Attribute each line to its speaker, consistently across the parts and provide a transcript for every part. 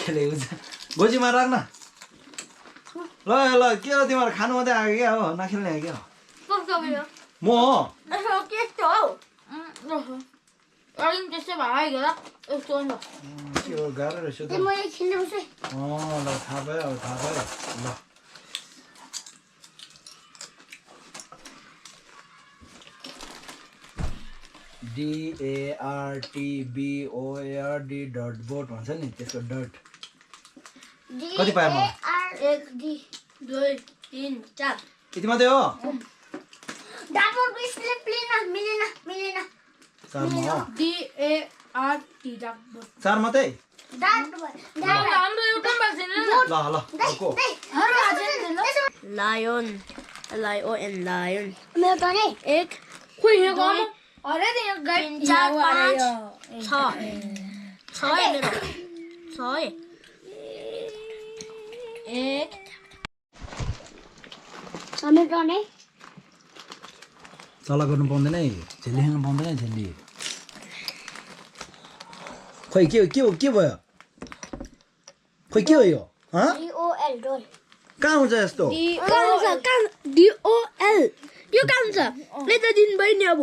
Speaker 1: खेलेको छ गोजीमा राख्न ल ल के हो तिमीहरू खानु मात्रै आएको क्या हो नखेल्ने आयो क्या म हो के हो गाह्रो रहेछ त ल थाहा भयो अब थाहा भयो ल DARTBOARD डट बोट भन्छ नि त्यसको डट कति पाएँ म
Speaker 2: 1 2 3 4
Speaker 1: यति मात्रै हो चार म हो चार मात्रै ल ल को
Speaker 2: लायन LION लायन मेरो त नि 1 खोइ यहाँ गम अरे त यहाँ गाई 4 5 6 6 मेरो 6 1 हामी गर्ने
Speaker 1: चला गर्नु पाउँदैन है झेली खेल्नु पाउँदैन झेली खोइ के भयो खोइ के हो यो
Speaker 2: DOL डोल
Speaker 1: कहाँ हुन्छ यस्तो
Speaker 2: DOL यो कहाँ हुन्छ ले त दिन भयो नि अब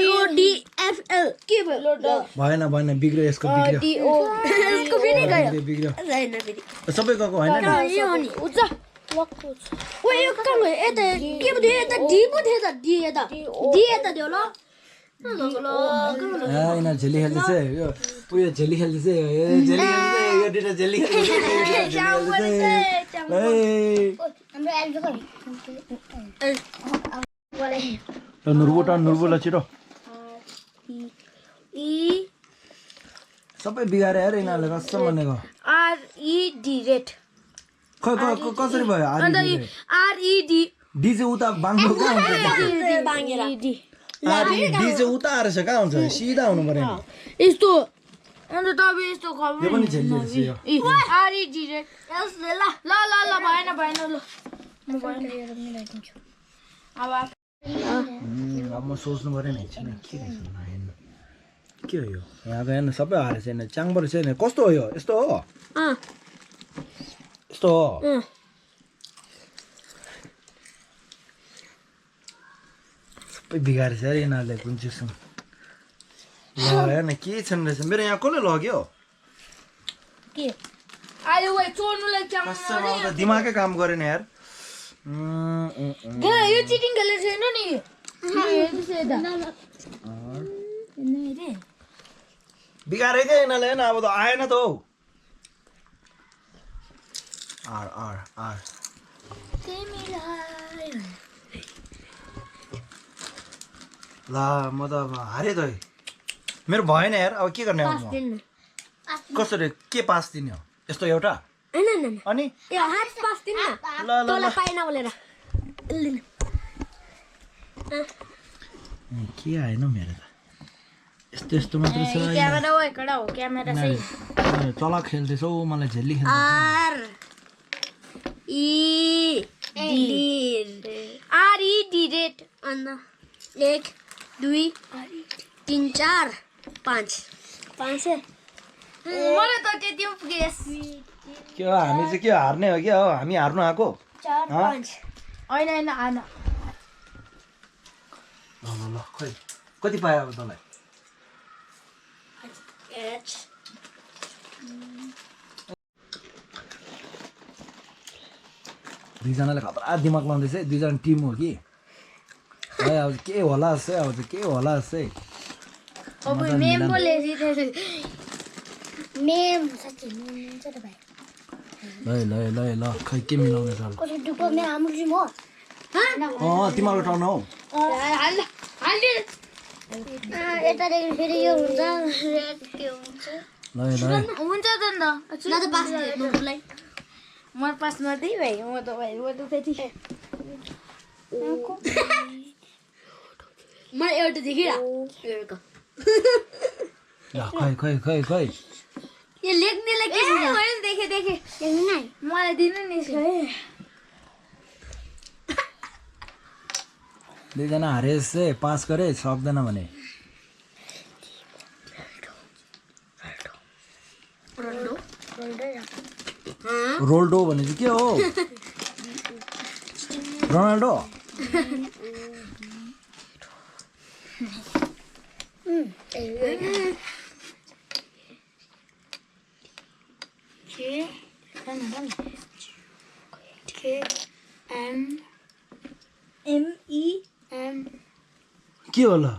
Speaker 2: LODFL के भयो
Speaker 1: भएन बिग्रियो यसको बिग्रियो
Speaker 2: यसको फेरि गयो
Speaker 1: बिग्रियो
Speaker 2: छैन फेरि
Speaker 1: सबै गएको हैन नि
Speaker 2: यो हो नि उच्च ओ यो कहाँ गयो यता के भयो यता डी पो थियो त डी यता थियो ल
Speaker 1: हैन झेली खेल्दैछ यो उयो झेली खेल्दैछ यो झेली खेल्दैछ यो दुईटा झेली खेल्दैछ
Speaker 2: हाम्रो एल्बो
Speaker 1: ल नुर्बुला छिटो सबै बिगारे यार यिनीहरूले कसम भनेको
Speaker 2: RED रेड
Speaker 1: खै कसरी भयो
Speaker 2: RED
Speaker 1: डी चाहिँ उता बाङ्गो कहाँ हुन्छ
Speaker 2: बाङ्गेर
Speaker 1: डी चाहिँ उता आएर छ कहाँ हुन्छ सिधा हुनु पर्यो नि
Speaker 2: यस्तो अन्त तपाईँ यस्तो खबर
Speaker 1: यो पनि झेल्ली रहेछ यो
Speaker 2: RED रेड यसले ल भएन ल म भएन अब
Speaker 1: म सोच्नु पर्यो नि एकछिन के रहेछ के हो यो यहाँको हेर्नु सबै हारेको छैन च्याङबाट छैन कस्तो हो यो यस्तो हो यस्तो हो सबै बिगारेछ अरे यिनीहरूले कुन चिजसँग ल हेर्न के छन् रहेछ मेरो यहाँ कसले लग्यो
Speaker 2: के अहिले वही चोर्नुलाई
Speaker 1: कसम दिमागै काम गरेन यार
Speaker 2: यो चिटिङ खेलेर छैन नि
Speaker 1: बिगारेकै यिनीहरूले होइन अब त आएन त हौ आर ल म त अब हारेँ त मेरो भएन यार अब के गर्ने अब म कसरी के पास दिने हो यस्तो एउटा अनि ल के आएन मेरो त यस्तो मात्र छ चला खेल्दैछौ मलाई झेल्ली खेल्छ
Speaker 2: RED रेड अन्त 1 2 3 4 5 मलाई त त्यति पुगेस
Speaker 1: के हो हामी चाहिँ के हार्ने हो क्या हो हामी हार्नु आएको
Speaker 2: 4 5 हैन आना
Speaker 1: ल खै कति पायो अब तँलाई दुईजनाले खतरा दिमाग लाउँदैछ है दुईजना टिम हो कि है अब के होला जस्तै अब चाहिँ के होला जस्तै
Speaker 2: अब मेम बोले मेम साच्चै मेम छ त भाइ
Speaker 1: ल खै के मिलाउने छ
Speaker 2: कसै दुपो मेरो हाम्रो टिम हो
Speaker 1: तिमीहरूको टर्न हौ
Speaker 2: यतादेखि फेरि यो हुन्छ रेड के हुन्छ हुन्छ त ल त पास गर्नुलाई म पास गर्दै भाइ म त फेरि म एउटा देखिरहेको
Speaker 1: खै
Speaker 2: यो लेख्नेलाई के मैले देखेँ लेख्नु मलाई दिनु नि
Speaker 1: दुईजना हारेस पास गरे सक्दैन भने रोल्डो भनेपछि के हो रोनाल्डो के होला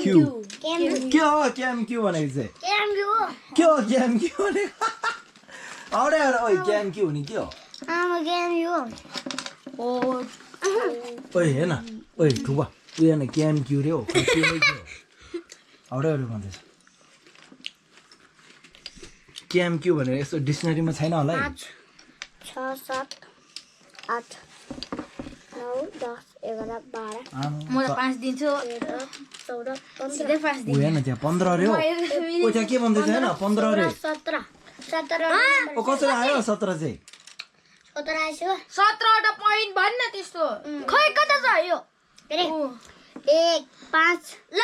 Speaker 1: क्यू के हो क्यू भनेको चाहिँ के हो क्यू भनेको आउडे ओइ क्यू नि के हो ओइ हेर्न ओइ ठुबा उयो हेर्न क्यू रे हो आउडे भन्दैछ क्यू भनेर यस्तो डिक्सनरीमा छैन होला है
Speaker 2: 5 6 7 8 9 10 11 12 म 5 दिन्छु 14 15 5
Speaker 1: दिन्छु हेर्न त्यहाँ 15 रे हो ओ त्यहाँ के भन्दैछ हैन 15 रे
Speaker 2: 17
Speaker 1: ओ कसरी आयो 17 चाहिँ
Speaker 2: 17 आयो 17 वटा पोइन्ट भन्न त्यस्तो खै कता छ यो 1 5 ल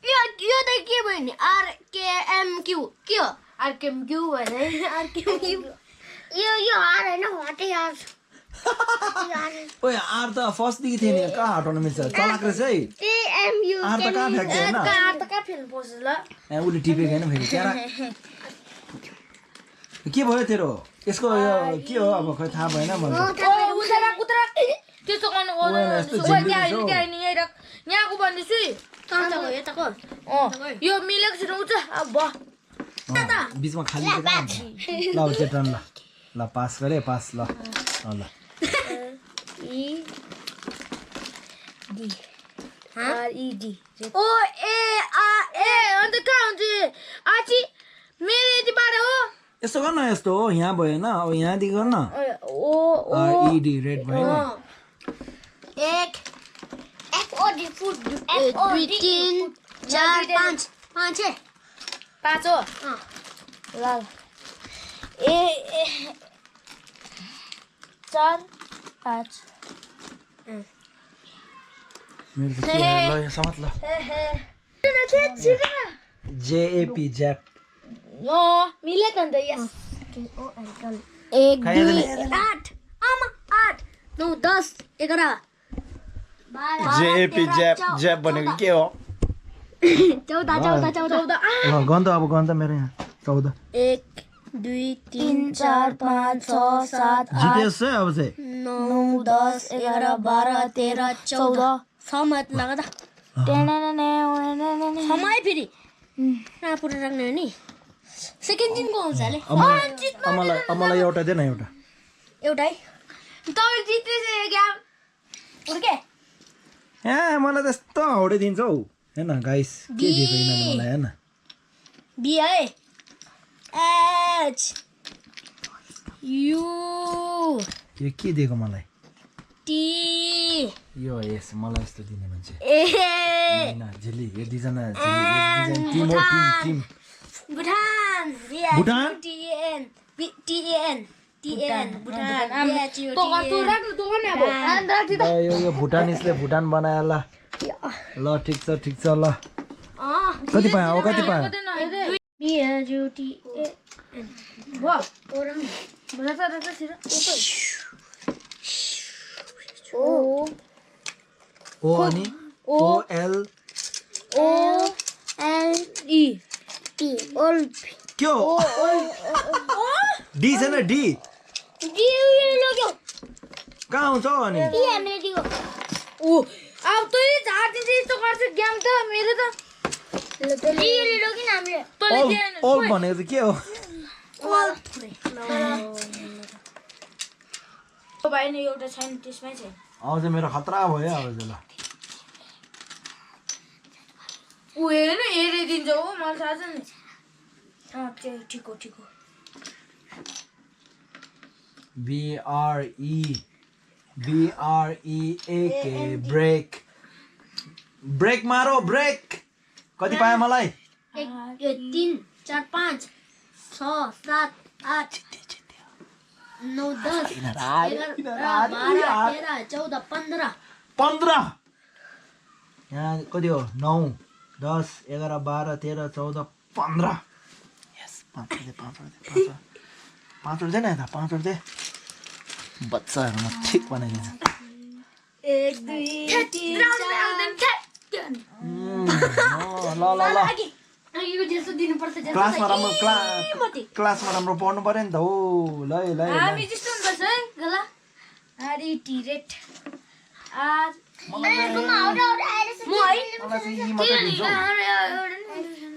Speaker 2: यो त के भयो नि RKMQ के हो RKMQ भने RKMQ यो आर हैन हटे यार
Speaker 1: ओए आर त फर्स्ट देखि थियो नि कहाँ हटाउनु मिल्छ चलाक रहेछ है
Speaker 2: TMU
Speaker 1: आर त कहाँ फ्याक्दै हैन
Speaker 2: आर त कहाँ फेल्नु पर्छ ल
Speaker 1: ए उले टिपेको हैन फेरि क्यारा के भयो तेरो यसको यो के हो अब खै थाहा भएन मलाई
Speaker 2: उतरा त्यस्तो गर्नु त्यहाँ नि यहाँको भन्दैछु यताको यो मिलेको छैन उच अब
Speaker 1: बीचमा खाली ल चेटन ल पास गरे पास ल ल
Speaker 2: E D R E D O A R A अन्त कहाँ हुन्छ आची मेरो यतिबाट हो
Speaker 1: यस्तो गर्न यस्तो हो यहाँ भयो हैन अब यहाँदेखि गर्न
Speaker 2: ओ
Speaker 1: E D रेड भयो नि
Speaker 2: 1 F O D फुट 2 3 4 5 5 है 5 हो ल ए 4 5
Speaker 1: मेरो त के ल यो समात ल JAP ज्याप
Speaker 2: नो मिले त अन्त यस 1 2 8 आमा 8 9 10 11
Speaker 1: JAP ज्याप भनेको के हो
Speaker 2: 14
Speaker 1: गन्त अब गन्त मेरो यहाँ 14
Speaker 2: 1 2 3 4 5 6 7
Speaker 1: जितेस है अब चाहिँ
Speaker 2: 9 10 11 12 13 14 समय लाग्दा समय फेरि पुरा राख्ने हो नि सेकेन्ड दिनको आउँछ अरे
Speaker 1: अमलाई एउटा दे न एउटा
Speaker 2: एउटै तपाईँ जित्दैछ गेम उर्के
Speaker 1: ए मलाई त्यस्तो हाउडे दिन्छ हौ हैन गाइस के दिएको यिनीहरूले मलाई हैन
Speaker 2: बी है H U
Speaker 1: यो के दिएको मलाई
Speaker 2: T
Speaker 1: यो यस मलाई यस्तो दिने मान्छे
Speaker 2: A
Speaker 1: हैन झिली यो दुईजना टिम हो टिम
Speaker 2: भुटान
Speaker 1: भुटान
Speaker 2: TN भुटान
Speaker 1: यो भुटानिसले भुटान बनायो ल ठिक छ ल कति पायो कति पायो ओ अनि OL
Speaker 2: OLE
Speaker 1: के हो डी छैन डी कहाँ हुन्छ हौ अनि
Speaker 2: अब तँ झार्दिन्छ यस्तो गर्छ गेम त मेरो त
Speaker 1: ओल भनेको चाहिँ के हो
Speaker 2: भाइ नि एउटा छैन त्यसमै छैन
Speaker 1: अब चाहिँ मेरो खतरा भयो अब चाहिँ ल
Speaker 2: ऊ हेर्नु हेरिदिन्छ हो मलाई थाहा छ नि ठिक हो
Speaker 1: BREAK ब्रेक ब्रेक मारो ब्रेक कति पायो मलाई
Speaker 2: 1 2 3 4 5 6 7 8 9 10 11 12 13 14 15
Speaker 1: 15 यहाँ कति हो 9 10 11 12 13 14 15 यस 5 दे न यता 5 दे बच्चाहरुमा ठिक बनाइदिन्छ
Speaker 2: 1 2 3
Speaker 1: ल ल ल क्लासमा राम्रो पढ्नु पर्यो नि त हो ल ल
Speaker 2: हामी जस्तो हुन्छ है गला आरी टिरेट आर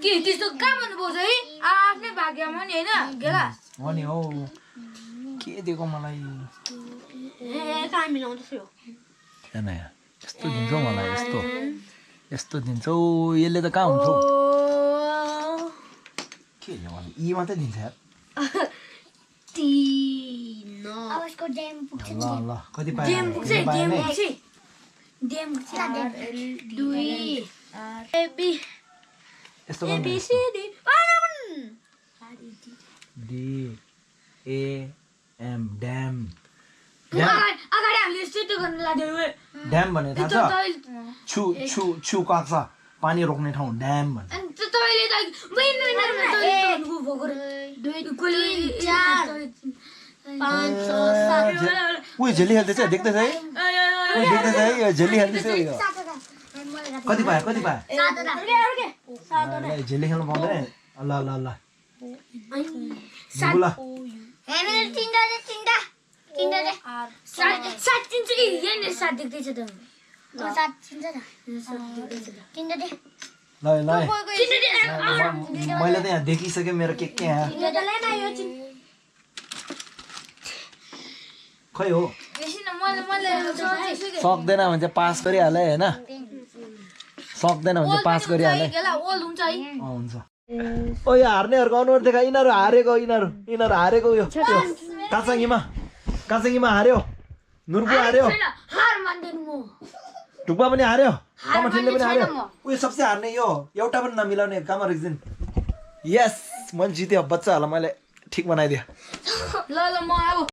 Speaker 2: के त्यस्तो कहाँ भन्नुभयो है आफ्नै भाग्यमा नि होइन गेला
Speaker 1: हो नि हौ के दिएको मलाई
Speaker 2: कहाँ मिलाउँदैछु
Speaker 1: हेर्न यहाँ यस्तो दिन्छौ मलाई यस्तो दिन्छौ यसले त कहाँ हुन्छ के हो मलाई यी मात्रै दिन्छ यार ल ल कति पाए यस्तो D A M dam dam भने थाहा छ छु छु छु काक्छ पानी रोक्ने ठाउँ ड्याम भन्छ उयो झेली खेल्दैछ देख्दैछ है देख्दैछ है यो झेली खेल्दैछ यो कति पायो झेली खेल्नु पाउँदैन ल ल ल ल ल ल मैले त यहाँ देखिसकेँ मेरो के यहाँ खै हो सक्दैन भने चाहिँ पास गरिहाले होइन सक्दैन भने चाहिँ पास गरिहाले हुन्छ ओ यो हार्नेहरूको अनुहार देखा यिनीहरू हारेको यो काचाङीमा हार्यो नुर्बु हार्यो ढुक्पा पनि हार्यो कमठिनले पनि हार्यो उयो सबसे हार्ने यो एउटा पनि नमिलाउने कामर एकदिन यस मैले जित्यो बच्चाहरूलाई मैले ठिक बनाइदिएँ
Speaker 2: ल म अब